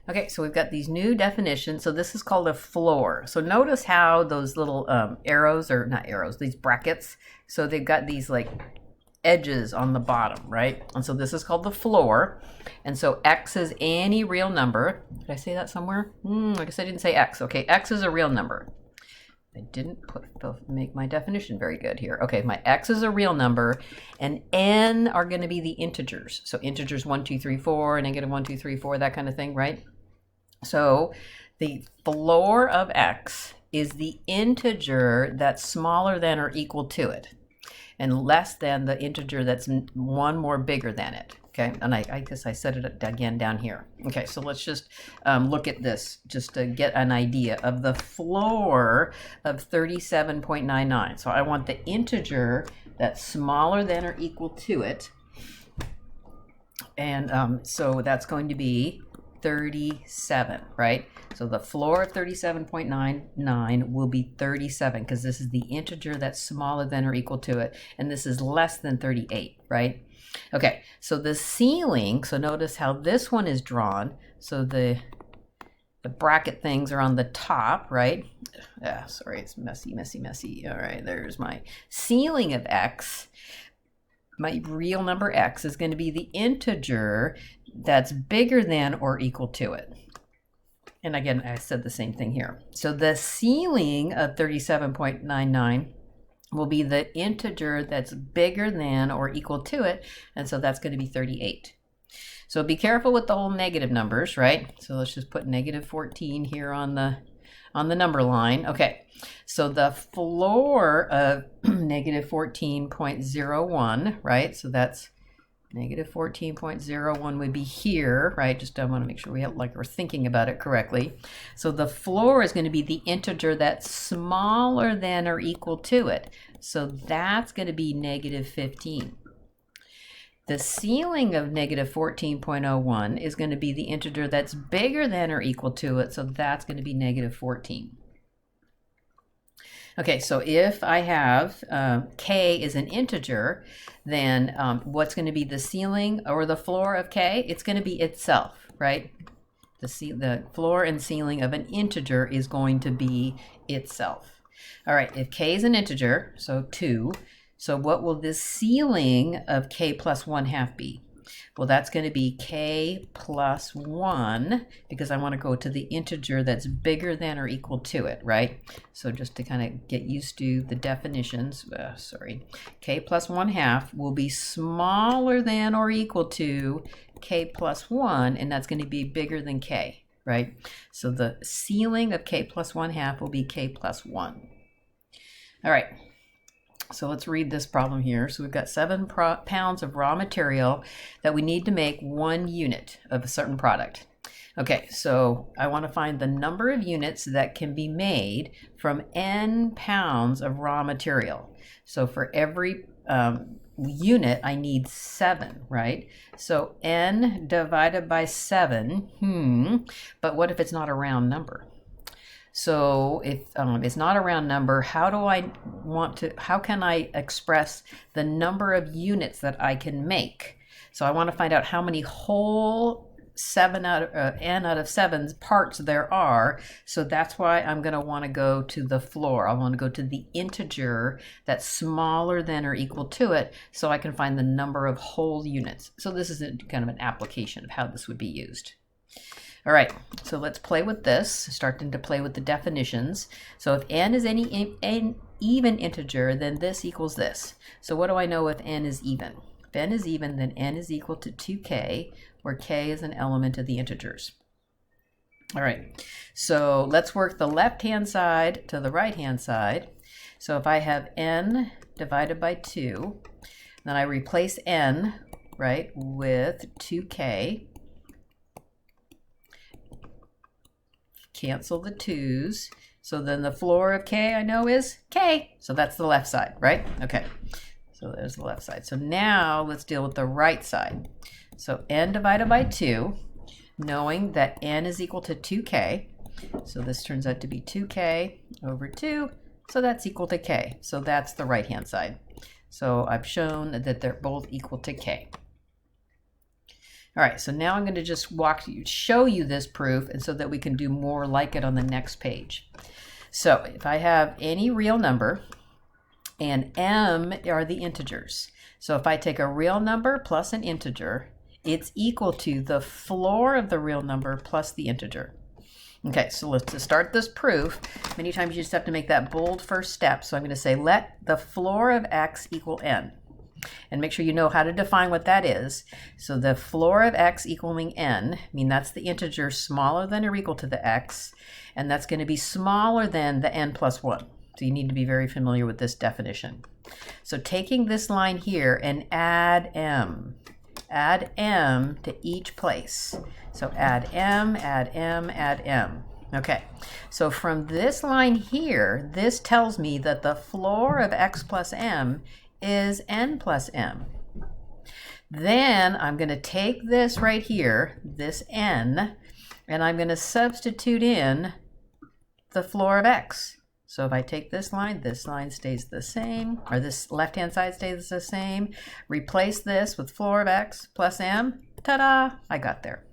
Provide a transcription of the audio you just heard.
Okay, so we've got these new definitions. So this is called a floor. So notice how those little arrows, or not arrows, these brackets. So they've got these like edges on the bottom, right? And so this is called the floor. And so x is any real number. Did I say that somewhere? I guess I didn't say x. Okay, x is a real number. I didn't make my definition very good here. Okay, my x is a real number, and n are going to be the integers. So integers 1, 2, 3, 4, negative 1, 2, 3, 4, that kind of thing, right? So the floor of x is the integer that's smaller than or equal to it, and less than the integer that's one more bigger than it. Okay, and I guess I said it again down here. Okay, so let's just look at this just to get an idea of the floor of 37.99. So I want the integer that's smaller than or equal to it. And so that's going to be 37, right? So the floor of 37.99 will be 37 because this is the integer that's smaller than or equal to it. And this is less than 38, right? Okay, so the ceiling, so notice how this one is drawn. So the bracket things are on the top, right? Sorry, it's messy. All right, there's my ceiling of x. My real number x is going to be the integer that's bigger than or equal to it. And again, I said the same thing here. So the ceiling of 37.99 will be the integer that's bigger than or equal to it, and so that's going to be 38. So be careful with the whole negative numbers, right? So let's just put negative 14 here on the number line. Okay, so the floor of negative 14.01, right? So that's negative 14.01 would be here, right? Just want to make sure we're thinking about it correctly. So the floor is going to be the integer that's smaller than or equal to it. So that's going to be negative 15. The ceiling of negative 14.01 is going to be the integer that's bigger than or equal to it. So that's going to be negative 14. Okay, so if I have k is an integer, then what's going to be the ceiling or the floor of k? It's going to be itself, right? The floor and ceiling of an integer is going to be itself. All right, if k is an integer, so 2, so what will the ceiling of k plus 1/2 be? Well, that's going to be k plus 1, because I want to go to the integer that's bigger than or equal to it, right? So just to kind of get used to the definitions, k plus 1/2 will be smaller than or equal to k plus 1, and that's going to be bigger than k, right? So the ceiling of k plus 1/2 will be k plus 1. All right. So let's read this problem here. So we've got 7 pounds of raw material that we need to make 1 unit of a certain product. Okay, so I want to find the number of units that can be made from n pounds of raw material. So for every unit, I need 7, right? So n divided by 7, but what if it's not a round number? So if it's not a round number, how can I express the number of units that I can make? So I want to find out how many whole n out of 7 parts there are. So that's why I'm going to want to go to the floor. I want to go to the integer that's smaller than or equal to it, so I can find the number of whole units. So this is kind of an application of how this would be used. All right, so let's play with this, starting to play with the definitions. So if n is any even integer, then this equals this. So what do I know if n is even? If n is even, then n is equal to 2k, where k is an element of the integers. All right, so let's work the left-hand side to the right-hand side. So if I have n divided by 2, then I replace n, right, with 2k. Cancel the 2's. So then the floor of k I know is k. So that's the left side, right? Okay. So there's the left side. So now let's deal with the right side. So n divided by 2, knowing that n is equal to 2k. So this turns out to be 2k over 2. So that's equal to k. So that's the right-hand side. So I've shown that they're both equal to k. All right, so now I'm going to just show you this proof, and so that we can do more like it on the next page. So if I have any real number, and m are the integers. So if I take a real number plus an integer, it's equal to the floor of the real number plus the integer. Okay, so to start this proof, many times you just have to make that bold first step. So I'm going to say let the floor of x equal n. And make sure you know how to define what that is. So the floor of x equaling n, I mean that's the integer smaller than or equal to the x, and that's going to be smaller than the n plus 1. So you need to be very familiar with this definition. So taking this line here and add m to each place. So add m, add m, add m. Okay, so from this line here, this tells me that the floor of x plus m is n plus m. Then I'm going to take this right here, this n, and I'm going to substitute in the floor of x. So if I take this line stays the same, or this left-hand side stays the same. Replace this with floor of x plus m. Ta-da! I got there.